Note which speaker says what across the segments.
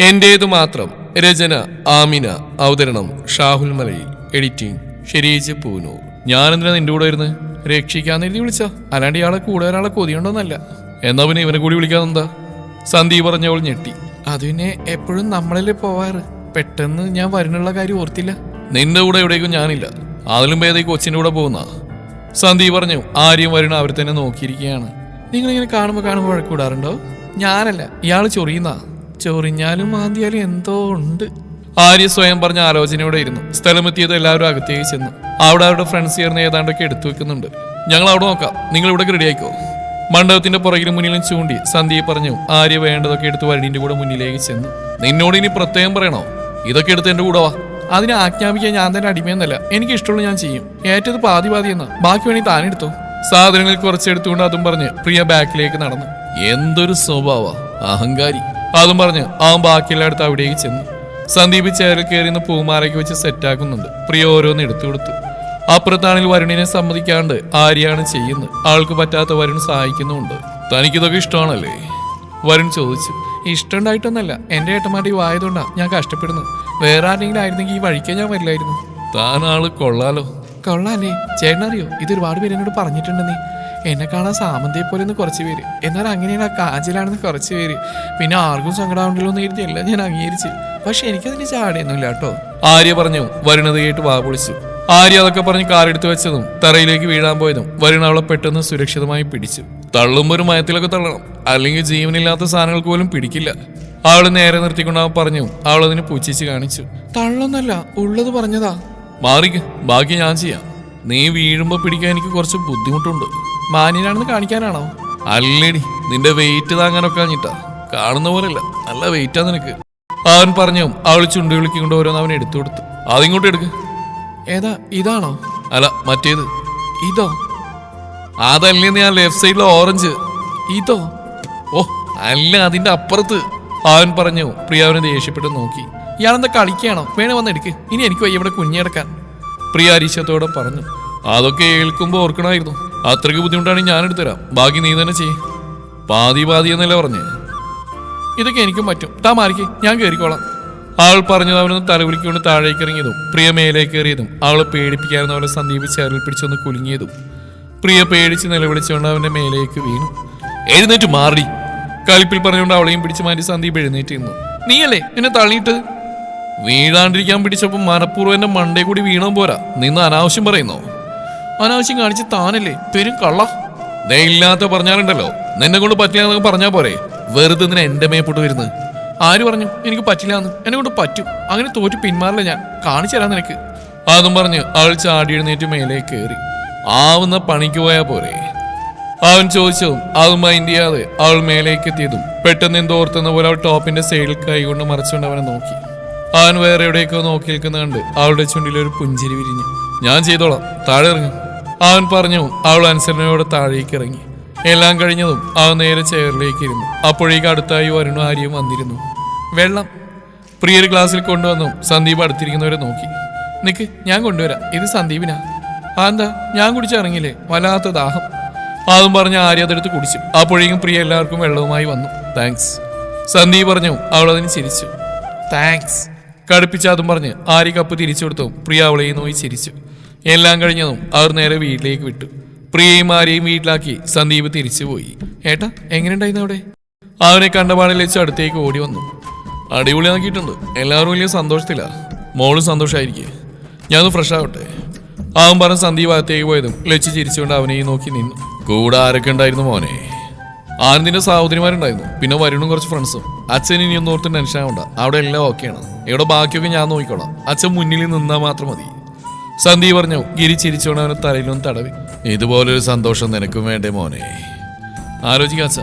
Speaker 1: എന്റേതു മാത്രം. രചന ആമിന. അവതരണം ഷാഹുൽ മലയിൽ. എഡിറ്റിംഗ് ഷെരീജ് പൂനൂർ. ഞാനെന്തിനാ നിന്റെ കൂടെ വരുന്നത്? രക്ഷിക്കാന്ന് എഴുതി വിളിച്ചാ, അല്ലാണ്ട് ഇയാളെ കൂടെ ഒരാളെ കൊതിയുണ്ടോന്നല്ല. എന്നാ പിന്നെ ഇവനെ കൂടി വിളിക്കാതെന്താ? സന്ദീപ് പറഞ്ഞവൾ ഞെട്ടി. അത് പിന്നെ എപ്പോഴും നമ്മളല്ലേ പോവാറ്. പെട്ടെന്ന് ഞാൻ വരുന്നുള്ള കാര്യം ഓർത്തില്ല. നിന്റെ കൂടെ എവിടേക്കും ഞാനില്ല. അതിലും ഭേദം കൊച്ചിന്റെ കൂടെ പോകുന്ന. സന്ദീപ് പറഞ്ഞു. ആര്യം വരുണ അവർ തന്നെ നോക്കിയിരിക്കുകയാണ്. നിങ്ങളിങ്ങനെ കാണുമ്പോൾ വഴക്കൂടാറുണ്ടോ? ഞാനല്ല, ഇയാൾ ചൊറിയുന്ന. ചൊറിഞ്ഞാലും മാന്തിയാലും എന്തോ ഉണ്ട്. ആര്യ സ്വയം പറഞ്ഞ ആലോചനയോടെ ഇരുന്നു. സ്ഥലമെത്തിയത് എല്ലാവരും അകത്തേക്ക് ചെന്നു. അവിടെ അവരുടെ ഫ്രണ്ട്സ് ചേർന്ന് ഏതാണ്ടൊക്കെ എടുത്തു വെക്കുന്നുണ്ട്. ഞങ്ങൾ അവിടെ നോക്കാം, നിങ്ങൾ ഇവിടെ റെഡി ആയിക്കോ. മണ്ഡപത്തിന്റെ പുറകിലും മുന്നിലും ചൂണ്ടി സന്ദീപ് പറഞ്ഞു. ആര്യ വേണ്ടതൊക്കെ എടുത്ത് വഴിന്റെ കൂടെ മുന്നിലേക്ക് ചെന്നു. നിന്നോട് ഇനി പ്രത്യേകം പറയണോ? ഇതൊക്കെ എടുത്ത് എന്റെ കൂടെ വാ. അതിനെ ആജ്ഞാപിക്കാൻ ഞാൻ തന്നെ അടിമയെന്നല്ല, എനിക്ക് ഇഷ്ടമുള്ള ഞാൻ ചെയ്യും. ഏറ്റത് പാതി എന്നാ, ബാക്കി വേണമെങ്കിൽ താനെടുത്തോ. സാധനങ്ങൾ കുറച്ചെടുത്തുകൊണ്ട് അതും പറഞ്ഞ് പ്രിയ ബാക്കിലേക്ക് നടന്നു. എന്തൊരു സ്വഭാവ, അഹങ്കാരി. അതും പറഞ്ഞ് അവൻ ബാക്കിയെല്ലായിടത്ത് അവിടേക്ക് ചെന്നു. സന്ദീപ് ചേറിൽ കയറിന്ന് പൂമാലയ്ക്ക് വെച്ച് സെറ്റാക്കുന്നുണ്ട്. പ്രിയ ഓരോന്ന് എടുത്തു കൊടുത്തു. അപ്പുറത്താണെങ്കിൽ വരുണിനെ സമ്മതിക്കാണ്ട് ആര്യാണ് ചെയ്യുന്നത്. ആൾക്ക് പറ്റാത്ത വരുൺ സഹായിക്കുന്നുമുണ്ട്. തനിക്കിതൊക്കെ ഇഷ്ടമാണല്ലേ? വരുൺ ചോദിച്ചു. ഇഷ്ടമുണ്ടായിട്ടൊന്നല്ല, എന്റെ ഏട്ടന്മാരുടെ ഈ വായതുകൊണ്ടാ ഞാൻ കഷ്ടപ്പെടുന്നു. വേറെ ആരെങ്കിലും ആയിരുന്നെങ്കിൽ ഈ വഴിക്കാൻ ഞാൻ വരില്ലായിരുന്നു. താൻ ആള് കൊള്ളാലോ. കൊള്ളാല്ലേ? ചേട്ടനറിയോ, ഇതൊരുപാട് പേര് എന്നോട് പറഞ്ഞിട്ടുണ്ടെന്നേ. എന്നെ കാണാൻ സാമന്തയെ പോലെ കുറച്ച് പേര്, എന്നാൽ അങ്ങനെയാണ് ആ കാഞ്ചിലാണെന്ന് കുറച്ച് പേര്. പിന്നെ ആർക്കും സങ്കടമുണ്ടല്ലോ എന്ന് എഴുതി എല്ലാം ഞാൻ അംഗീകരിച്ചു. പക്ഷെ എനിക്കതിന് ചാടിയൊന്നുമില്ല കേട്ടോ. ആര്യ പറഞ്ഞു. വരുണത് കേട്ട് വാ പൊളിച്ചു. ആര്യ അതൊക്കെ പറഞ്ഞ് കാറെടുത്ത് വെച്ചതും തറയിലേക്ക് വീഴാൻ പോയതും വരുൺ അവളെ പെട്ടെന്ന് സുരക്ഷിതമായി പിടിച്ചു. തള്ളുമ്പോ ഒരു മയത്തിലൊക്കെ തള്ളണം, അല്ലെങ്കിൽ ജീവനില്ലാത്ത സാധനങ്ങൾക്ക് പോലും പിടിക്കില്ല. അവള് നേരെ നിർത്തിക്കൊണ്ട് അവൻ പറഞ്ഞു. അവളതിന് പുച്ഛിച്ച് കാണിച്ചു. തള്ളൊന്നല്ല, ഉള്ളത് പറഞ്ഞതാ. മാറിക്ക്, ബാക്കി ഞാൻ ചെയ്യാം. നീ വീഴുമ്പോ പിടിക്കാൻ എനിക്ക് കുറച്ച് ബുദ്ധിമുട്ടുണ്ട്. മാന്യനാണെന്ന് കാണിക്കാനാണോ? അല്ലേടി, നിന്റെ വെയിറ്റ് താങ്ങാനൊക്കെ കഴിഞ്ഞിട്ടാ. കാണുന്ന പോലല്ല, നല്ല വെയിറ്റാ നിനക്ക്. അവൻ പറഞ്ഞു. അവൾ ചുണ്ടു വിളിക്കൊണ്ട് ഓരോന്ന് അവൻ എടുത്തു കൊടുത്തു. അതിങ്ങോട്ട് എടുക്ക്. ഏതാ? ഇതാണോ? അല്ല, മറ്റേത്. ഇതോ? അതല്ലേ ഞാൻ ലെഫ്റ്റ് സൈഡിലെ ഓറഞ്ച്. ഇതോ? ഓ അല്ല, അതിന്റെ അപ്പുറത്ത്. അവൻ പറഞ്ഞു. പ്രിയ അവനെ ദേഷ്യപ്പെട്ട് നോക്കി. ഇയാളെന്താ കളിക്കുകയാണോ? വേണേ വന്നെടുക്ക്, ഇനി എനിക്ക് വയ്യ ഇവിടെ കുഞ്ഞെടുക്കാൻ. പ്രിയ അരിശത്തോടെ പറഞ്ഞു. അതൊക്കെ ഏൽക്കുമ്പോ ഓർക്കണമായിരുന്നു. അത്രയ്ക്ക് ബുദ്ധിമുട്ടാണെങ്കിൽ ഞാൻ എടുത്തുതരാം, ബാക്കി നീ തന്നെ ചെയ്യും. പാതി എന്നല്ലേ പറഞ്ഞേ? ഇതൊക്കെ എനിക്കും പറ്റും, താ മാറിക്ക്, ഞാൻ കയറിക്കോളാം. അവൾ പറഞ്ഞത് അവനൊന്ന് തലവിളിക്കൊണ്ട് താഴേക്ക് ഇറങ്ങിയതും പ്രിയ മേലേക്ക് കയറിയതും അവളെ പേടിപ്പിക്കാവുന്ന അവളെ സന്ദീപ് ചേറിൽ പിടിച്ചൊന്ന് കുലുങ്ങിയതും പ്രിയ പേടിച്ച് നിലവിളിച്ചുകൊണ്ട് അവന്റെ മേലേക്ക് വീണു. എഴുന്നേറ്റ് മാറി, കളിപ്പിൽ പറഞ്ഞുകൊണ്ട് അവളെയും പിടിച്ച് മാറ്റി സന്ദീപ് എഴുന്നേറ്റ് നിന്നു. നീയല്ലേ എന്നെ തള്ളിയിട്ട്? വീഴാണ്ടിരിക്കാൻ പിടിച്ചപ്പോൾ മനഃപൂർവ്വം എന്റെ മണ്ടേ കൂടി വീണോ പോരാ, നിന്ന് അനാവശ്യം പറയുന്നോ? അനാവശ്യം കാണിച്ച് താനല്ലേ പെരും കള്ള. ദേ ഇല്ലാത്ത പറഞ്ഞാലുണ്ടല്ലോ, നിന്നെ കൊണ്ട് പറ്റില്ല എന്നൊക്കെ പറഞ്ഞാ പോരെ. വെറുതെ നിന്നെ എന്റെ മേപ്പോട്ട് വരുന്നത്. ആര് പറഞ്ഞു എനിക്ക് പറ്റില്ലാന്ന്? എന്നെ കൊണ്ട് പറ്റും. അങ്ങനെ തോറ്റ് പിന്മാറില്ല ഞാൻ, കാണിച്ചു തരാം നിനക്ക്. അതും പറഞ്ഞ് അവൾ ചാടി എഴുന്നേറ്റ് മേലേക്ക് കയറി. ആവുന്ന പണിക്ക് പോയാ പോരെ? അവൻ ചോദിച്ചതും അത് മൈൻഡ് ചെയ്യാതെ അവൾ മേലേക്ക് എത്തിയതും പെട്ടെന്ന് എന്തോർത്തുന്ന പോലെ അവൾ ടോപ്പിന്റെ സൈഡിൽ കൈകൊണ്ട് മറച്ചുകൊണ്ട് അവനെ നോക്കി. അവൻ വേറെ എവിടെയൊക്കെ നോക്കി നിൽക്കുന്ന കണ്ട് അവളുടെ ചുണ്ടിലൊരു പുഞ്ചിരി വിരിഞ്ഞു. ഞാൻ ചെയ്തോളാം, താഴെ ഇറങ്ങും. അവൻ പറഞ്ഞു. അവൾ അനുസരണയോടെ താഴേക്ക് ഇറങ്ങി. എല്ലാം കഴിഞ്ഞതും അവൻ നേരെ ചെയറിലേക്ക് ഇരുന്നു. അപ്പോഴേക്ക് അടുത്തായി വരുണും ആര്യയും വന്നിരുന്നു. വെള്ളം പ്രിയ ഒരു ഗ്ലാസ്സിൽ കൊണ്ടുവന്നു. സന്ദീപ് അടുത്തിരിക്കുന്നവരെ നോക്കി. നിക്ക്, ഞാൻ കൊണ്ടുവരാം, ഇത് സന്ദീപിനാ. എന്താ, ഞാൻ കുടിച്ചിറങ്ങില്ലേ, വല്ലാത്ത ദാഹം. അതും പറഞ്ഞ് ആര്യ അതെടുത്ത് കുടിച്ചു. അപ്പോഴേക്കും പ്രിയ എല്ലാവർക്കും വെള്ളവുമായി വന്നു. താങ്ക്സ്, സന്ദീപ് പറഞ്ഞു. അവൾ അതിന് ചിരിച്ചു. താങ്ക്സ് കടുപ്പിച്ച് അതും പറഞ്ഞ് ആര്യ കപ്പ് തിരിച്ചു കൊടുത്തു. പ്രിയ അവളെയും നോയി ചിരിച്ചു. എല്ലാം കഴിഞ്ഞതും അവർ നേരെ വീട്ടിലേക്ക് വിട്ടു. പ്രിയയും ആരെയും വീട്ടിലാക്കി സന്ദീപ് തിരിച്ചുപോയി. ഏട്ടാ, എങ്ങനെയുണ്ടായിരുന്നു അവിടെ? അവനെ കണ്ടപാടിൽ വെച്ച് അടുത്തേക്ക് ഓടി വന്നു. അടിപൊളിയാക്കിയിട്ടുണ്ട്, എല്ലാവരും വലിയ സന്തോഷത്തില്ല. മോളും സന്തോഷമായിരിക്കും, ഞാനൊന്ന് ഫ്രഷ് ആവട്ടെ. അവൻ പറഞ്ഞ് സന്ദീപ് അകത്തേക്ക് പോയതും ലച്ച് ചിരിച്ചുകൊണ്ട് അവനെയും നോക്കി നിന്നു. കൂടെ ആരൊക്കെ ഉണ്ടായിരുന്നു മോനെ? ആനന്ദിന്റെ സഹോദരിമാരുണ്ടായിരുന്നു, പിന്നെ വരുണും കുറച്ച് ഫ്രണ്ട്സും. അച്ഛൻ ഇനിയൊന്നും ഓർത്ത് ടെൻഷൻ ആവണ്ട, അവിടെ എല്ലാം ഓക്കെയാണ്. ഇവിടെ ബാക്കിയൊക്കെ ഞാൻ നോക്കിക്കോളാം, അച്ഛൻ മുന്നിൽ നിന്നാൽ മാത്രം മതി. സന്ദീപ് പറഞ്ഞു. ഗിരി ചിരിച്ചോണ്ട് അവനെ തലയിലൊന്നും തടവി. ഇതുപോലൊരു സന്തോഷം നിനക്കും വേണ്ടേ മോനെ? ആലോചിക്കാച്ച,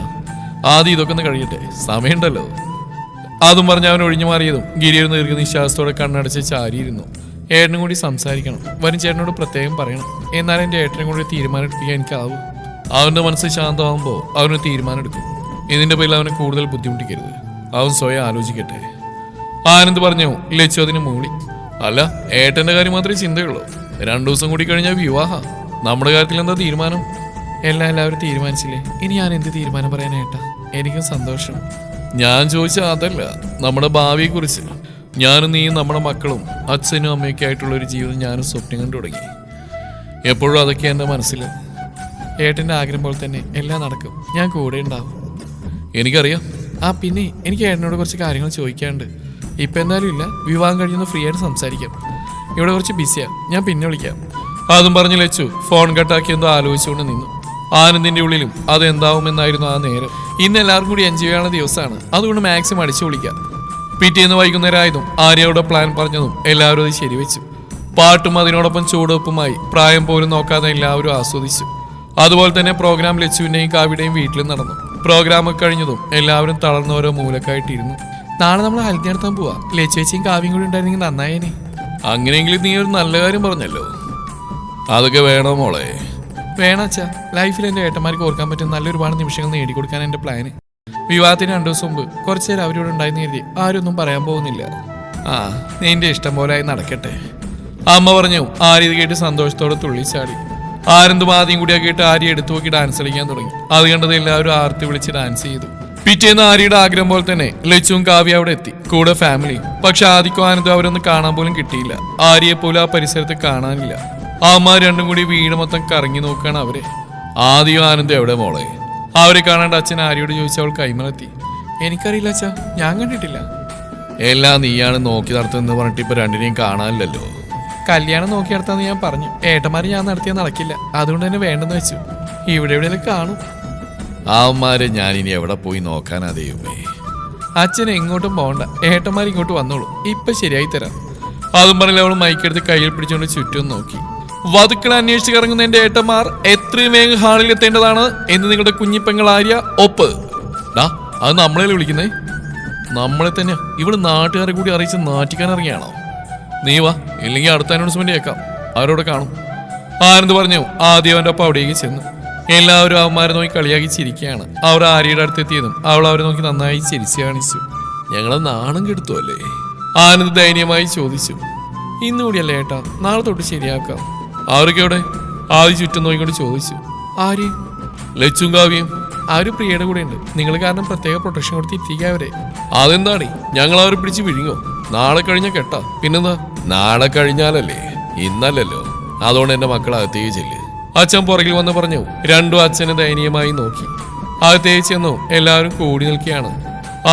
Speaker 1: ആദ്യം ഇതൊക്കെ ഒന്ന് കഴിയട്ടെ, സമയമുണ്ടല്ലോ. അതും പറഞ്ഞ് അവൻ ഒഴിഞ്ഞു മാറിയതും ഗിരി ഒരു ദീർഘനിശ്വാസത്തോടെ കണ്ണടച്ച് ചാരിയിരുന്നു. ഏട്ടനും കൂടി സംസാരിക്കണം, വരും ചേട്ടനോട് പ്രത്യേകം പറയണം. എന്നാലും എൻ്റെ ഏട്ടനെ കൂടി തീരുമാനം എടുപ്പിക്കാൻ എനിക്കാവും. അവന്റെ മനസ്സ് ശാന്തമാകുമ്പോൾ അവന് തീരുമാനം എടുക്കും. ഇതിന്റെ പേരിൽ അവനെ കൂടുതൽ ബുദ്ധിമുട്ടിക്കരുത്, അവൻ സ്വയം ആലോചിക്കട്ടെ. ആനന്ദ് പറഞ്ഞു. ലച്ചു അതിന് മൂളി. അല്ല, ഏട്ടന്റെ കാര്യം മാത്രമേ ചിന്തയുള്ളൂ. 2 ദിവസം കൂടി കഴിഞ്ഞാൽ വിവാഹ. നമ്മുടെ കാര്യത്തിൽ എന്താ തീരുമാനം? എല്ലാവരും തീരുമാനിച്ചില്ലേ, ഇനി ഞാൻ എന്ത് തീരുമാനം പറയാനേട്ടാ? എനിക്കും സന്തോഷം. ഞാൻ ചോദിച്ച അതല്ല, നമ്മുടെ ഭാവിയെക്കുറിച്ച്. ഞാനും നീയും നമ്മുടെ മക്കളും അച്ഛനും അമ്മയൊക്കെ ആയിട്ടുള്ള ഒരു ജീവിതം ഞാനും സ്വപ്നം കണ്ടു തുടങ്ങി. എപ്പോഴും അതൊക്കെ എൻ്റെ മനസ്സിൽ. ഏട്ടൻ്റെ ആഗ്രഹം പോലെ തന്നെ എല്ലാം നടക്കും, ഞാൻ കൂടെ ഉണ്ടാവും. എനിക്കറിയാം. പിന്നെ എനിക്ക് ഏട്ടനോട് കുറച്ച് കാര്യങ്ങൾ ചോദിക്കാനുണ്ട്. ഇപ്പം എന്തായാലും ഇല്ല, വിവാഹം കഴിഞ്ഞൊന്ന് ഫ്രീ ആയിട്ട് സംസാരിക്കാം. ഇവിടെ കുറച്ച് ബിസിയാണ്, ഞാൻ പിന്നെ വിളിക്കാം. അതും പറഞ്ഞ് ലച്ചു ഫോൺ കട്ടാക്കി എന്തോ ആലോചിച്ചുകൊണ്ട് നിന്നു. ആനന്ദിന്റെ ഉള്ളിലും അതെന്താവുമെന്നായിരുന്നു ആ നേരം. ഇന്ന് എല്ലാവർക്കും കൂടി എൻജോയ് ചെയ്യാനുള്ള ദിവസമാണ്, അതുകൊണ്ട് മാക്സിമം അടിച്ചു വിളിക്കാം. പിറ്റേന്ന് വൈകുന്നേരം ആയതും ആര്യയുടെ പ്ലാൻ പറഞ്ഞതും എല്ലാവരും അത് ശരിവെച്ചു. പാട്ടും അതിനോടൊപ്പം ചൂടുവെപ്പുമായി പ്രായം പോലും നോക്കാതെ എല്ലാവരും ആസ്വദിച്ചു. അതുപോലെ തന്നെ പ്രോഗ്രാം ലച്ചുവിന്റെയും കാവ്യയുടെയും വീട്ടിലും നടന്നു. പ്രോഗ്രാം ഒക്കെ കഴിഞ്ഞതും എല്ലാവരും തളർന്ന ഓരോ മൂലക്കായിട്ടിരുന്നു. നാളെ നമ്മൾ ഹൽദി നടത്താൻ പോവാ. ലച്ചുവേച്ചിയും കാവ്യം കൂടി ഉണ്ടായിരുന്നെങ്കിൽ നന്നായേനെ. അങ്ങനെയെങ്കിലും നീ ഒരു നല്ല കാര്യം പറഞ്ഞല്ലോ. അതൊക്കെ വേണോ മോളെ? വേണച്ചാ, ലൈഫിൽ എൻ്റെ ഏട്ടന്മാർക്ക് ഓർക്കാൻ പറ്റുന്ന നല്ലൊരുപാട് നിമിഷങ്ങൾ നേടിക്കൊടുക്കാൻ എൻ്റെ പ്ലാന്. വിവാഹത്തിന് 2 ദിവസം മുമ്പ് കുറച്ചു നേരം അവരോട് ഉണ്ടായിരുന്നു കരുതി ആരൊന്നും പറയാൻ പോകുന്നില്ല. നിന്റെ ഇഷ്ടം പോലെ ആയി നടക്കട്ടെ, അമ്മ പറഞ്ഞു. ആര്യ ഇത് കേട്ട് സന്തോഷത്തോടെ തുള്ളിച്ചാടി. ആരെന്തും ആദ്യം കൂടിയാ കേട്ട് ആര്യ എടുത്തു നോക്കി ഡാൻസ് കളിക്കാൻ തുടങ്ങി. അത് കണ്ടത് എല്ലാവരും ആർത്തി വിളിച്ച് ഡാൻസ് ചെയ്തു. പിറ്റേന്ന് ആര്യയുടെ ആഗ്രഹം പോലെ തന്നെ ലച്ചുവും കാവ്യ അവിടെ എത്തി, കൂടെ ഫാമിലിയും. പക്ഷെ ആദ്യക്കും ആനന്ദും അവരൊന്നും കാണാൻ പോലും കിട്ടിയില്ല. ആര്യയെ പോലും ആ പരിസരത്ത് കാണാനില്ല. അമ്മ രണ്ടും കൂടി വീട് മൊത്തം കറങ്ങി നോക്കുകയാണ് അവരെ. ആദ്യം ആനന്ദ് എവിടെ മോളെ? അവരെ കാണാണ്ട് അച്ഛൻ ആര്യയോട് ചോദിച്ച അവൾ കൈമലത്തി. എനിക്കറിയില്ല അച്ഛാ, ഞാൻ കണ്ടിട്ടില്ല. എല്ലാം നീയാണ് നോക്കി നടത്തുന്നത് പറഞ്ഞിട്ട് ഇപ്പൊ രണ്ടിനെയും കാണാനില്ലല്ലോ. കല്യാണം നോക്കി നടത്താന്ന് ഞാൻ പറഞ്ഞു. ഏട്ടന്മാര് ഞാൻ നടത്തിയാൽ നടക്കില്ല, അതുകൊണ്ട് തന്നെ വേണ്ടെന്ന് വെച്ചു. ഇവിടെ എവിടെയെങ്കിലും കാണും. അവന്മാരെ ഞാനിനി എവിടെ പോയി നോക്കാനാ ദൈവമേ. അച്ഛൻ എങ്ങോട്ടും പോകണ്ട, ഏട്ടന്മാർ ഇങ്ങോട്ട് വന്നോളൂ, ഇപ്പൊ ശരിയായി തരാം. അതും പറഞ്ഞില്ല അവൾ മൈക്കെടുത്ത് കയ്യിൽ പിടിച്ചുകൊണ്ട് ചുറ്റും നോക്കി. വധുക്കളെ അന്വേഷിച്ച് കറങ്ങുന്ന എന്റെ ഏട്ടന്മാർ എത്രയും വേഗം ഹാളിൽ എത്തേണ്ടതാണ് എന്ന് നിങ്ങളുടെ കുഞ്ഞിപ്പെങ്ങൾ ആര്യ ഒപ്പ്. അത് നമ്മളെ വിളിക്കുന്നേ? നമ്മളെ തന്നെ ഇവിടെ നാട്ടുകാരെ കൂടി അറിയിച്ച് നാട്ടിക്കാൻ ഇറങ്ങിയാണോ? നീ വാ, ഇല്ലെങ്കിൽ അടുത്ത അനൗൺസ്മെന്റ് കേൾക്കാം, അവരോട് കാണും. ആനന്ദ് പറഞ്ഞു. ആദ്യം അവൻ്റെ ഒപ്പം അവിടേക്ക് ചെന്നു. എല്ലാവരും അവന്മാരെ നോക്കി കളിയാക്കി ചിരിക്കുകയാണ്. അവർ ആര്യയുടെ അടുത്തെത്തിയതും അവൾ അവരെ നോക്കി നന്നായി ചിരിച്ചു കാണിച്ചു. ഞങ്ങളെ നാണം കെടുത്തു അല്ലേ? ആനന്ദ് ദയനീയമായി ചോദിച്ചു. ഇന്നുകൂടിയല്ലേ ഏട്ടാ, നാളെ തൊട്ട് ശരിയാക്കാം. അവരൊക്കെ എവിടെ? ആദ്യം ചുറ്റും നോക്കിക്കൊണ്ട് ചോദിച്ചു. ആര്? ലച്ചും കാവ്യം. അവര് പ്രിയയുടെ കൂടെ ഉണ്ട്. നിങ്ങൾ കാരണം പ്രത്യേക പ്രൊട്ടക്ഷൻ കൊടുത്തിരിക്കുക അവരെ. അതെന്താണ്? ഞങ്ങൾ അവരെ പിടിച്ച് വിഴുങ്ങോ? നാളെ കഴിഞ്ഞ കെട്ടാ. പിന്നെന്താ? നാളെ കഴിഞ്ഞാലല്ലേ, ഇന്നല്ലല്ലോ. അതുകൊണ്ട് എന്റെ മക്കൾ അകത്തേക്ക് ചെല്ല്. അച്ഛൻ പുറകിൽ വന്ന് പറഞ്ഞു. രണ്ടും അച്ഛനെ ദയനീയമായി നോക്കി. അകത്തേക്ക് ചെന്നു. എല്ലാവരും കൂടി നിൽക്കുകയാണ്.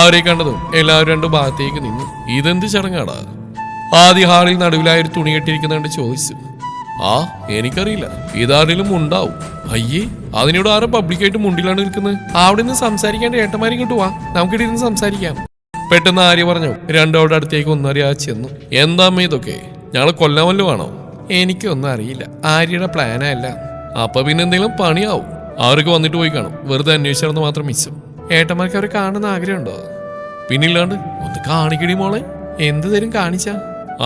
Speaker 1: അവരെ കണ്ടതും എല്ലാവരും 2 ഭാഗത്തേക്ക് നിന്നു. ഇതെന്ത് ചടങ്ങാടാ? ആദ്യ ഹാളിൽ നടുവിലായൊരു തുണി കെട്ടിയിരിക്കുന്നതുകൊണ്ട് ചോദിച്ചു. എനിക്കറിയില്ല, ഇതാരെങ്കിലും ഉണ്ടാവും. അയ്യേ, അതിനോട് ആരും പബ്ലിക്കായിട്ട് മുണ്ടിലാണ് നിൽക്കുന്നത്. അവിടെ നിന്ന് സംസാരിക്കാണ്ട് ഏട്ടന്മാരെ ഇങ്ങോട്ട് വാ, നമുക്കിട്ടിരുന്ന് സംസാരിക്കാം. പെട്ടെന്ന് ആര്യ പറഞ്ഞു. രണ്ടോടെ അടുത്തേക്ക് ഒന്നറിയാതെ ചെന്നു. എന്താ അമ്മ ഇതൊക്കെ? ഞങ്ങളെ കൊല്ലാൻ വല്ലതും ആണോ? എനിക്കൊന്നും അറിയില്ല, ആര്യയുടെ പ്ലാനല്ല. അപ്പൊ പിന്നെ എന്തെങ്കിലും പണിയാവും. അവർക്ക് വന്നിട്ട് പോയി കാണും. വെറുതെ അന്വേഷിച്ചെന്ന് മാത്രം മിച്ചം. ഏട്ടന്മാർക്ക് അവരെ കാണുന്ന ആഗ്രഹമുണ്ടോ? പിന്നില്ലാണ്ട്. ഒന്ന് കാണിക്കടി മോളെ. എന്ത് തരും കാണിച്ചാ?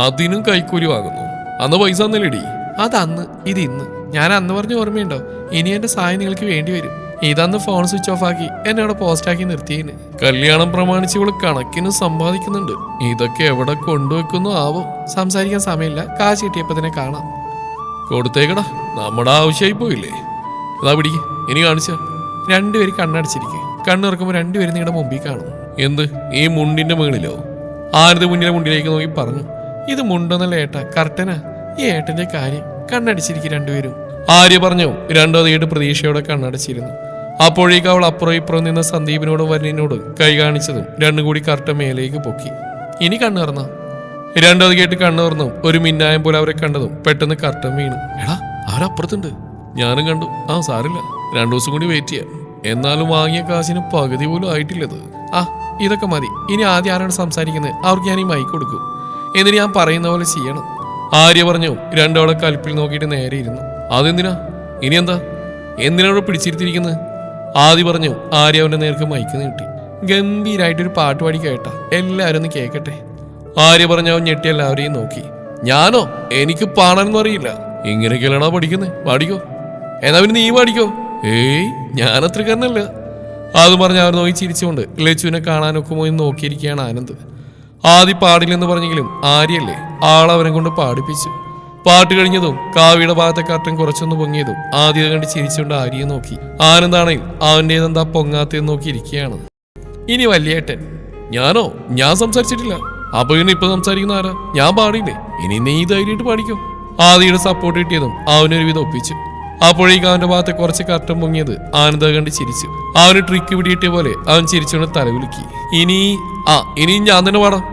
Speaker 1: അതിനും കൈക്കൂലി വാങ്ങുന്നു. അന്ന് പൈസ തന്നില്ലേടി? അതന്ന്, ഇത് ഇന്ന്. ഞാൻ അന്ന് പറഞ്ഞ ഓർമ്മയുണ്ടോ? ഇനി എന്റെ സഹായം നിങ്ങൾക്ക് വേണ്ടി വരും. ഇതന്ന് ഫോൺ സ്വിച്ച് ഓഫ് ആക്കി എന്നെ അവിടെ പോസ്റ്റാക്കി നിർത്തിയേന്. കല്യാണം പ്രമാണിച്ച് ഇവള് കണക്കിന് സമ്പാദിക്കുന്നുണ്ട്. ഇതൊക്കെ എവിടെ കൊണ്ടുവെക്കുന്നു ആവോ? സംസാരിക്കാൻ സമയമില്ല, കാശ് കിട്ടിയപ്പോ തന്നെ കാണാം. കൊടുത്തേക്കടാ, നമ്മുടെ ആവശ്യമായി പോയില്ലേ? അതാ പിടിക്ക്, ഇനി കാണിച്ച. 2 പേര് കണ്ണടച്ചിരിക്കെ. കണ്ണുറക്കുമ്പോൾ 2 പേര് നിങ്ങളുടെ മുമ്പിൽ കാണും. എന്ത്? ഈ മുണ്ടിന്റെ മുകളിലോ? ആരത് മുന്നിലെ മുണ്ടിലേക്ക് നോക്കി പറഞ്ഞു. ഇത് മുണ്ടൊന്നല്ല ഏട്ടാ, കർട്ടനാ. ഈ ഏട്ടന്റെ കാര്യം. കണ്ണടിച്ചിരിക്കും 2 പേരും. ആര്യ പറഞ്ഞു. 2 തീയിട്ട് പ്രതീക്ഷയോടെ കണ്ണടച്ചിരുന്നു. അപ്പോഴേക്ക് അവൾ അപ്പുറം ഇപ്പുറം നിന്ന് സന്ദീപിനോടും വരനിനോടും കൈ കാണിച്ചതും 2 കൂടി കർട്ടൻ മേലേക്ക് പൊക്കി. ഇനി കണ്ണു തുറന്നോ? 2 കേട്ട് കണ്ണു തുറന്നു. ഒരു മിന്നായം പോലെ അവരെ കണ്ടതും പെട്ടെന്ന് കർട്ടൻ വീണു. എടാ, അവരപ്പുറത്തുണ്ട്. ഞാനും കണ്ടു. സാരില്ല, 2 ദിവസം കൂടി വെയിറ്റ് ചെയ്യാം. എന്നാലും വാങ്ങിയ കാശിന് പകുതി പോലും ആയിട്ടില്ലത്. ഇതൊക്കെ മതി. ഇനി ആദ്യം ആരാണ് സംസാരിക്കുന്നത് അവർക്ക് ഞാൻ ഈ മൈക്ക് കൊടുക്കും. എന്നിട്ട് ഞാൻ പറയുന്ന പോലെ ചെയ്യണം. ആര്യ പറഞ്ഞു. 2 കൽപ്പിൽ നോക്കിയിട്ട് നേരെ ഇരുന്നു. അതെന്തിനാ? ഇനി എന്താ? എന്തിനാണ് പിടിച്ചിരുത്തിയിരിക്കുന്നത്? ആദ്യ പറഞ്ഞു. ആര്യ അവന്റെ നേർക്ക് മൈക്ക് നീട്ടി. ഗംഭീരായിട്ടൊരു പാട്ട് പാടി കേട്ടാ എല്ലാവരും ഒന്ന് കേൾക്കട്ടെ. ആര്യ പറഞ്ഞു. അവൻ ഞെട്ടി എല്ലാവരെയും നോക്കി. ഞാനോ? എനിക്ക് പാടാനൊന്നും അറിയില്ല. ഇങ്ങനെയൊക്കെയല്ലാണോ പഠിക്കുന്നത്? പാടിക്കോ. എന്നാ പിന്നെ നീ പാടിക്കോ. ഞാനത്രക്കാരനല്ല. അത് പറഞ്ഞ് അവർ നോക്കി ചിരിച്ചുകൊണ്ട് ലച്ചുവിനെ കാണാനൊക്കെ പോയി നോക്കിയിരിക്കുകയാണ് ആനന്ദ്. ആദ്യം പാടില്ലെന്ന് പറഞ്ഞെങ്കിലും ആര്യല്ലേ, ആളവനെ കൊണ്ട് പാടിപ്പിച്ചു. പാട്ട് കഴിഞ്ഞതും കാവ്യയുടെ ഭാഗത്തെ കർട്ടൻ കുറച്ചൊന്ന് പൊങ്ങിയതും ആദ്യം കണ്ട് ചിരിച്ചുകൊണ്ട് ആര്യയെ നോക്കി. ആനന്ദാണെങ്കിൽ അവൻ്റേതെന്താ പൊങ്ങാത്തേന്ന് നോക്കി ഇരിക്കുകയാണ്. ഇനി വലിയേട്ടൻ. ഞാനോ? ഞാൻ സംസാരിച്ചിട്ടില്ല. അപ്പൊ പിന്നെ ഇപ്പൊ സംസാരിക്കുന്ന ആരാ? ഞാൻ പാടിയില്ലേ? ഇനി നീ ധൈര്യമായിട്ട് പാടിക്കോ. ആദിയുടെ സപ്പോർട്ട് കിട്ടിയതും അവനൊരു വിധം ഒപ്പിച്ചു. അപ്പോഴേക്കും അവന്റെ ഭാഗത്തെ കുറച്ച് കർട്ടൻ പൊങ്ങിയത് ആനന്ദ കണ്ട് ചിരിച്ചു. അവന് ട്രിക്ക് പിടിയിട്ടിയ പോലെ അവൻ ചിരിച്ചുകൊണ്ട് തലകുലുക്കി. ഇനി ഞാൻ തന്നെ പാടാം.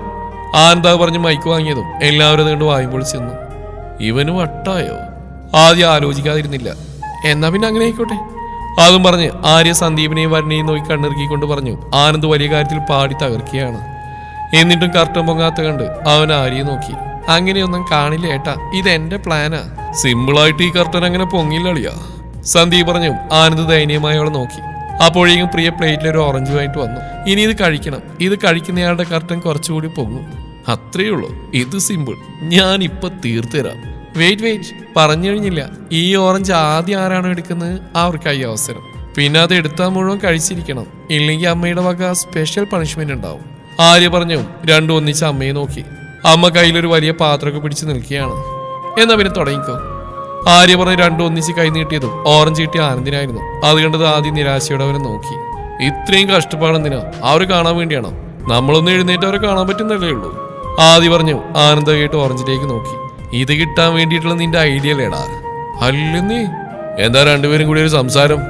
Speaker 1: ആനന്ദ പറഞ്ഞ് മൈക്ക് വാങ്ങിയതും എല്ലാവരും അതുകൊണ്ട് വായുമ്പോൾ ചെന്നു. ഇവന് വട്ടായോ? ആദ്യം ആലോചിക്കാതിരുന്നില്ല. എന്നാ പിന്നെ അങ്ങനെ ആയിക്കോട്ടെ. അതും പറഞ്ഞ് ആര്യ സന്ദീപിനെയും വരനെയും നോക്കി കണ്ണിറുക്കിക്കൊണ്ട് പറഞ്ഞു. ആനന്ദ് വലിയ കാര്യത്തിൽ പാടി തകർക്കുകയാണ്. എന്നിട്ടും കർട്ടൻ പൊങ്ങാത്ത കണ്ട് അവൻ ആര്യയെ നോക്കി. അങ്ങനെയൊന്നും കാണില്ല ഏട്ടാ, ഇതെന്റെ പ്ലാനാ. സിമ്പിളായിട്ട് ഈ കർട്ടൻ അങ്ങനെ പൊങ്ങില്ലളിയാ, സന്ദീപ് പറഞ്ഞു. ആനന്ദ് ദയനീയമായി അവളെ നോക്കി. അപ്പോഴേക്കും പ്രിയ പ്ലേറ്റിൽ ഒരു ഓറഞ്ചുമായിട്ട് വന്നു. ഇനി ഇത് കഴിക്കണം. ഇത് കഴിക്കുന്നയാളുടെ കർട്ടൻ കുറച്ചുകൂടി പൊങ്ങും. അത്രയേ ഉള്ളൂ. ഇത് സിമ്പിൾ. ഞാൻ ഇപ്പൊ തീർത്തുതരാം. വെയിറ്റ് പറഞ്ഞു കഴിഞ്ഞില്ല. ഈ ഓറഞ്ച് ആദ്യം ആരാണോ എടുക്കുന്നത് അവർക്കായി അവസരം. പിന്നെ അത് എടുത്താൽ മുഴുവൻ കഴിച്ചിരിക്കണം. ഇല്ലെങ്കിൽ അമ്മയുടെ വക സ്പെഷ്യൽ പണിഷ്മെന്റ് ഉണ്ടാവും. ആര്യ പറഞ്ഞു. രണ്ടും ഒന്നിച്ച് അമ്മയെ നോക്കി. അമ്മ കയ്യിലൊരു വലിയ പാത്രമൊക്കെ പിടിച്ച് നിൽക്കുകയാണ്. എന്നാ പിന്നെ തുടങ്ങിക്കോ. ആര്യ പറഞ്ഞ് രണ്ടും ഒന്നിച്ച് കൈ നീട്ടിയതും ഓറഞ്ച് കിട്ടിയ ആനന്ദിനായിരുന്നു. അത് കണ്ടത് ആദ്യം നിരാശയോടെ അവനെ നോക്കി. ഇത്രയും കഷ്ടപ്പാടെന്തിനാ? അവരെ കാണാൻ വേണ്ടിയാണോ? നമ്മളൊന്ന് എഴുന്നേറ്റ് അവരെ കാണാൻ പറ്റുന്നല്ലേ ഉള്ളൂ. ആദ്യ പറഞ്ഞു. ആനന്ദ കേട്ട് ഓറഞ്ചിലേക്ക് നോക്കി. ഇത് കിട്ടാൻ വേണ്ടിയിട്ടുള്ള നിന്റെ ഐഡിയ അല്ലേടാ? അല്ലെന്നേ. എന്താ രണ്ടുപേരും കൂടി ഒരു സംസാരം?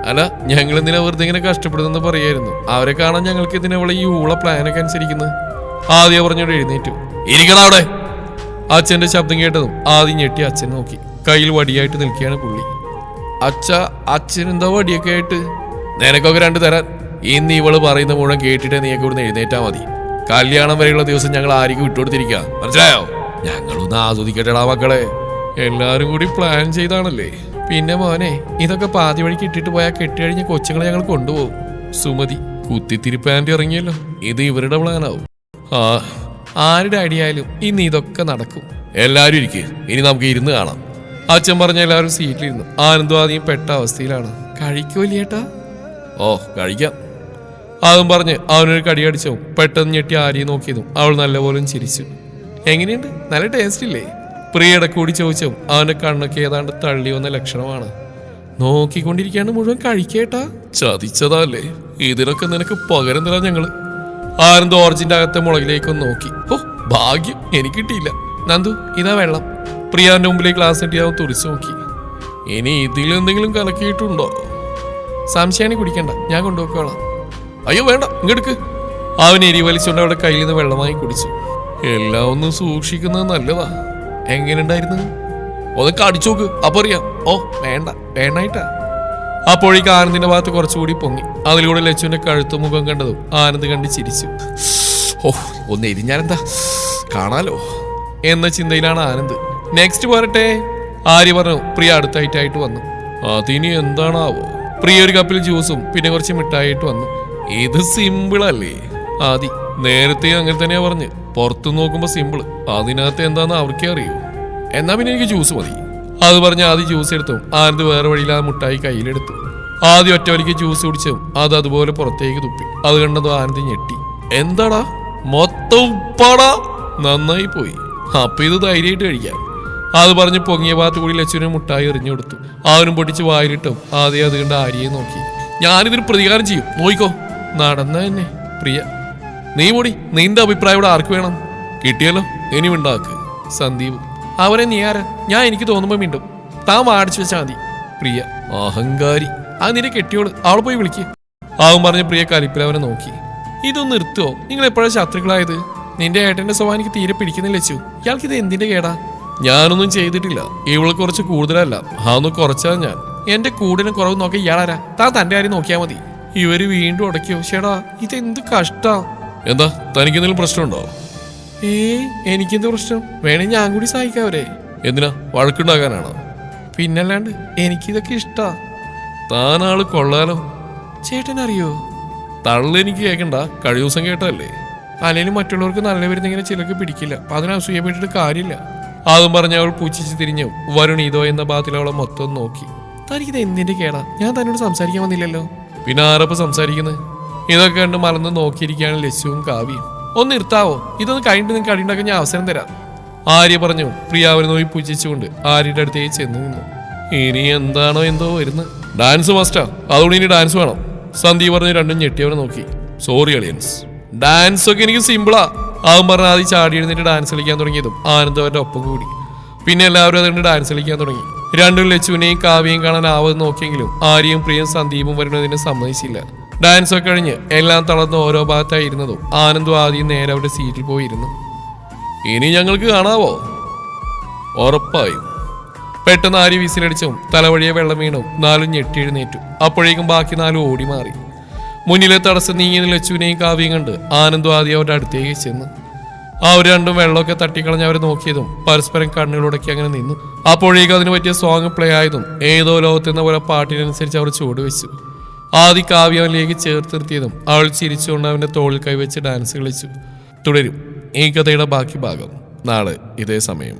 Speaker 1: അല്ല, ഞങ്ങൾ എന്തിനാ വെറുതെ ഇങ്ങനെ കഷ്ടപ്പെടുന്നെന്ന് പറയായിരുന്നു. അവരെ കാണാൻ ഞങ്ങൾക്ക് ഇതിനെ ഈ ഊള പ്ലാനൊക്കെ അനുസരിക്കുന്നത്. ആദ്യ പറഞ്ഞോട് എഴുന്നേറ്റു. ഇരിക്കണം അവിടെ. അച്ഛന്റെ ശബ്ദം കേട്ടതും ആദ്യം ഞെട്ടി അച്ഛൻ നോക്കി. കയ്യിൽ വടിയായിട്ട് നിൽക്കുകയാണ് പുള്ളി. അച്ഛൻ എന്താ വടിയൊക്കെ ആയിട്ട്? നിനക്കൊക്കെ രണ്ട് തരാൻ. ഇന്ന് ഇവള് പറയുന്ന മുഴുവൻ കേട്ടിട്ട് നീയൊക്കെ ഇവിടുന്ന് എഴുന്നേറ്റാ മതി. കല്യാണം വരെയുള്ള ദിവസം ഞങ്ങൾ ആർക്കും വിട്ടുകൊടുത്തിരിക്കുക, മനസ്സിലായോ? ഞങ്ങളൊന്ന് ആസ്വദിക്കട്ടെടാ മക്കളെ. എല്ലാരും കൂടി പ്ലാൻ ചെയ്താണല്ലേ. പിന്നെ മോനെ, ഇതൊക്കെ പാതി വഴിക്ക് ഇട്ടിട്ട് പോയാൽ കെട്ടിക്കഴിഞ്ഞ കൊച്ചുങ്ങളെ ഞങ്ങൾ കൊണ്ടുപോകും. സുമതി കുത്തിത്തിരിപ്പാൻറ്റി ഇറങ്ങിയല്ലോ. ഇത് ഇവരുടെ പ്ലാനാവും. ആരുടെ അടിയായാലും ഇന്ന് ഇതൊക്കെ നടക്കും. എല്ലാരും ഇരിക്കുക. ഇനി നമുക്ക് ഇരുന്ന് കാണാം. അച്ഛൻ പറഞ്ഞ എല്ലാവരും സീറ്റിലിരുന്നു. ആനന്ദം ആദ്യം പെട്ട അവസ്ഥയിലാണ്. കഴിക്കൂലേട്ടാ? ഓ, കഴിക്കാം. അതും പറഞ്ഞ് അവനൊരു കടിയടിച്ചോ. പെട്ടെന്ന് ഞെട്ടി ആര്യെ നോക്കിയതും അവൾ നല്ലപോലെ ചിരിച്ചു. എങ്ങനെയുണ്ട്? നല്ല ടേസ്റ്റ് ഇല്ലേ? പ്രിയയുടെ കൂടി ചോദിച്ചോ. അവന്റെ കണ്ണൊക്കെ ഏതാണ്ട് തള്ളി വന്ന ലക്ഷണമാണ്. നോക്കിക്കൊണ്ടിരിക്കാണ്ട് മുഴുവൻ കഴിക്കേട്ടാ. ചതിച്ചതല്ലേ? ഇതിനൊക്കെ നിനക്ക് പകരം തരാം ഞങ്ങള്. ആനന്ദ് ഓറഞ്ചിന്റെ അകത്തെ മുളകിലേക്കൊന്ന് നോക്കി. ഓ ഭാഗ്യം, എനിക്ക് കിട്ടിയില്ല. നന്ദു, ഇതാ വെള്ളം. പ്രിയാന്റെ മുമ്പിലേക്ക് ഗ്ലാസ് നീട്ടി അവൻ തുറിച്ചു നോക്കി. ഇനി ഇതിലെന്തെങ്കിലും കലക്കിയിട്ടുണ്ടോ? സംശയാണി കുടിക്കണ്ട, ഞാൻ കൊണ്ടുപോയിക്കോളാം. അയ്യോ വേണ്ട, ഇങ്ങെടുക്ക്. അവൻ എരി വലിച്ചുകൊണ്ട് അവളുടെ കയ്യിൽ നിന്ന് വെള്ളമായി കുടിച്ചു. എല്ലാം ഒന്ന് സൂക്ഷിക്കുന്നത് നല്ലതാ. എങ്ങനെയുണ്ടായിരുന്നു? ഒന്ന് കടിച്ചു നോക്ക്, അപ്പൊ അറിയാം. ഓ വേണ്ട, വേണ്ടായിട്ടാ. അപ്പോഴേക്ക് ആനന്ദിന്റെ ഭാഗത്ത് കുറച്ചുകൂടി പൊങ്ങി. അതിലൂടെ ലച്ചുവിന്റെ കഴുത്തു മുഖം കണ്ടതും ആനന്ദ് കണ്ട് ചിരിച്ചു. ഓ, ഒന്ന് എരിഞ്ഞാലെന്താ, കാണാലോ എന്ന ചിന്തയിലാണ് ആനന്ദ്. നെക്സ്റ്റ് പോരട്ടെ, ആര്യ പറഞ്ഞു. പ്രിയ അടുത്തായിട്ടായിട്ട് വന്നു. അതിനി എന്താണാവോ? പ്രിയ ഒരു കപ്പിൽ ജ്യൂസും പിന്നെ കുറച്ച് മിഠായിട്ട് വന്നു. ഇത് സിമ്പിളല്ലേ? ആദി നേരത്തെ അങ്ങനെ തന്നെയാ പറഞ്ഞ്. പുറത്തു നോക്കുമ്പോ സിമ്പിള്, അതിനകത്ത് എന്താന്ന് അവർക്കേ അറിയൂ. എന്നാ പിന്നെ എനിക്ക് ജ്യൂസ് മതി. അത് പറഞ്ഞ് ആദ്യം ജ്യൂസ് എടുത്തു. ആനന്ദ് വേറെ വഴിയില്ലാതെ മുട്ടായി കയ്യിലെടുത്തു. ആദ്യം ഒറ്റ വലിക്ക് ജ്യൂസ് കുടിച്ചു. അത് അതുപോലെ പുറത്തേക്ക് തുപ്പി. അത് കണ്ടത് ആനന്ദ് ഞെട്ടി. എന്താടാ മൊത്തം ഉപ്പാടാ? നന്നായി പോയി. അപ്പൊ ഇത് ധൈര്യമായിട്ട് കഴിക്കാം. അത് പറഞ്ഞ് പൊങ്ങിയ ഭാഗത്ത് കൂടി ലച്ചുവിന് മുട്ടായി എറിഞ്ഞു കൊടുത്തു. അവനും പൊട്ടിച്ച് വായിലിട്ടും ആദ്യം അത് കണ്ട് ആര്യയെ നോക്കി. ഞാനിതിന് പ്രതികാരം ചെയ്യും, നോയിക്കോ. നടന്ന തന്നെ പ്രിയ. നീ കൂടി, നിന്റെ അഭിപ്രായം ഇവിടെ ആർക്ക് വേണം? കിട്ടിയല്ലോ, ഇനി ഉണ്ടാക്ക്. സന്ദീപ്. അവരെ നീ ആരാ? ഞാൻ എനിക്ക് തോന്നുമ്പോ മിണ്ടും. താൻ വാടിച്ചു വെച്ചാൽ മതി. പ്രിയ. അഹങ്കാരി. അത് നിന്റെ കെട്ടിയോള്, അവളെ പോയി വിളിക്ക്. അവൻ പറഞ്ഞ പ്രിയ കലിപ്പിൽ അവനെ നോക്കി. ഇതൊന്ന് നിർത്തുവോ? നിങ്ങൾ എപ്പോഴാണ് ശത്രുക്കളായത്? നിന്റെ ഏട്ടന്റെ സ്വഭാവം എനിക്ക് തീരെ പിടിക്കുന്നില്ല ലച്ചു. ഇയാൾക്ക് ഇത് എന്തിന്റെ കേടാ? ഞാനൊന്നും ചെയ്തിട്ടില്ല. ഇവള് കുറച്ച് കൂടുതലല്ല, അതൊന്ന് കുറച്ചാ ഞാൻ. എന്റെ കൂടിനെ കുറവ് നോക്കി ഇയാളാരാ? താൻ തന്റെ കാര്യം നോക്കിയാൽ മതി. ഇവര് വീണ്ടും ഉടക്കിയോ? ചേടാ, ഇതെന്ത് കഷ്ടാ. എന്താ, തനിക്കെന്തെങ്കിലും പ്രശ്നമുണ്ടോ? എനിക്കെന്ത് പ്രശ്നം? വേണേ ഞാൻ കൂടി സഹായിക്കാവരെ. എന്തിനാ, വഴക്കുണ്ടാക്കാനാണോ? പിന്നല്ലാണ്ട് എനിക്കിതൊക്കെ ഇഷ്ടാ. താനാള് കൊള്ളാലോ. ചേട്ടൻ അറിയോ? തള്ളെനിക്ക് കേൾക്കണ്ട, കഴിഞ്ഞ ദിവസം കേട്ടല്ലേ. അല്ലെങ്കിലും മറ്റുള്ളവർക്ക് നല്ല വരുന്നിങ്ങനെ ചിലർക്ക് പിടിക്കില്ല. അതിനെ അസൂയപ്പെട്ടിട്ട് കാര്യമില്ല. അതും പറഞ്ഞ അവൾ പൂച്ചിച്ച് തിരിഞ്ഞു. വരുൺ ഇതോ എന്ന ഭാഗത്തിൽ അവളെ മൊത്തം നോക്കി. തനിക്കിത് എന്തിന്റെ കേടാ? ഞാൻ തന്നോട് സംസാരിക്കാൻ വന്നില്ലല്ലോ. പിന്നെ ആരപ്പം സംസാരിക്കുന്നത്? ഇതൊക്കെ കണ്ട് മറന്ന് നോക്കിയിരിക്കുകയാണ് ലച്ചുവും കാവ്യം. ഒന്ന് നിർത്താവോ? ഇതൊന്ന് കഴിഞ്ഞിട്ട് നിങ്ങൾക്ക് അടിയുണ്ടാക്കാൻ ഞാൻ അവസരം തരാം. ആര്യ പറഞ്ഞു. പ്രിയ അവരെ നോക്കി പൂജിച്ചുകൊണ്ട് ആര്യയുടെ അടുത്തേക്ക് ചെന്ന് നിന്നു. ഇനി എന്താണോ എന്തോ വരുന്നത്. ഡാൻസ് മസ്റ്റാ, അതുകൊണ്ട് ഇനി ഡാൻസ് വേണം. സന്ദീപ് പറഞ്ഞ് രണ്ടും ഞെട്ടിയവരെ നോക്കി. സോറി അളിയൻസ്. ഡാൻസ് ഒക്കെ എനിക്ക് സിമ്പിളാ. അവൻ പറഞ്ഞ ആദ്യം ചാടി എഴുന്നേറ്റ് ഡാൻസ് കളിക്കാൻ തുടങ്ങിയതും ആനന്ദ് അവരുടെ ഒപ്പം കൂടി. പിന്നെ എല്ലാവരും അതുകൊണ്ട് ഡാൻസ് കളിക്കാൻ തുടങ്ങി. രണ്ടും ലച്ചുവിനെയും കാവ്യയും കാണാൻ ആവത് നോക്കിയെങ്കിലും ആര്യയും പ്രിയും സന്ദീപും വരുന്നതിന് സമ്മതിച്ചില്ല. ഡാൻസ് ഒക്കെ കഴിഞ്ഞ് എല്ലാം തളർന്ന് ഓരോ ഭാഗത്തായി ഇരുന്നതും ആനന്ദും ആദ്യം നേരെ അവരുടെ സീറ്റിൽ പോയിരുന്നു. ഇനി ഞങ്ങൾക്ക് കാണാവോ? ഉറപ്പായും. പെട്ടെന്ന് ആര്യ വിസിലടിച്ചും തലവഴിയെ വെള്ളം വീണും നാലും ഞെട്ടി എഴുന്നേറ്റു. അപ്പോഴേക്കും ബാക്കി നാലും ഓടി മാറി. മുന്നിലെ തടസ്സം നീങ്ങിയ ലച്ചുവിനെയും കാവ്യം കണ്ട് ആനന്ദും ആദ്യം അവരുടെ അടുത്തേക്ക് ചെന്ന് അവർ രണ്ടും വെള്ളമൊക്കെ തട്ടിക്കളഞ്ഞ് അവരെ നോക്കിയതും പരസ്പരം കണ്ണുകളോടൊക്കെ അങ്ങനെ നിന്നു. അപ്പോഴേക്കും അതിന് പറ്റിയ സോങ് പ്ലേ ആയതും ഏതോ ലോകത്തെന്ന പോലെ പാട്ടിനനുസരിച്ച് അവർ ചുവട് വെച്ചു. ആദ്യം കാവ്യ അവനിലേക്ക് ചേർത്ത് നിർത്തിയതും അവൾ ചിരിച്ചുകൊണ്ട് അവന്റെ തോളിൽ കൈവച്ച് ഡാൻസ് കളിച്ചു. തുടരും ഈ കഥയുടെ ബാക്കി ഭാഗം നാളെ ഇതേ സമയം.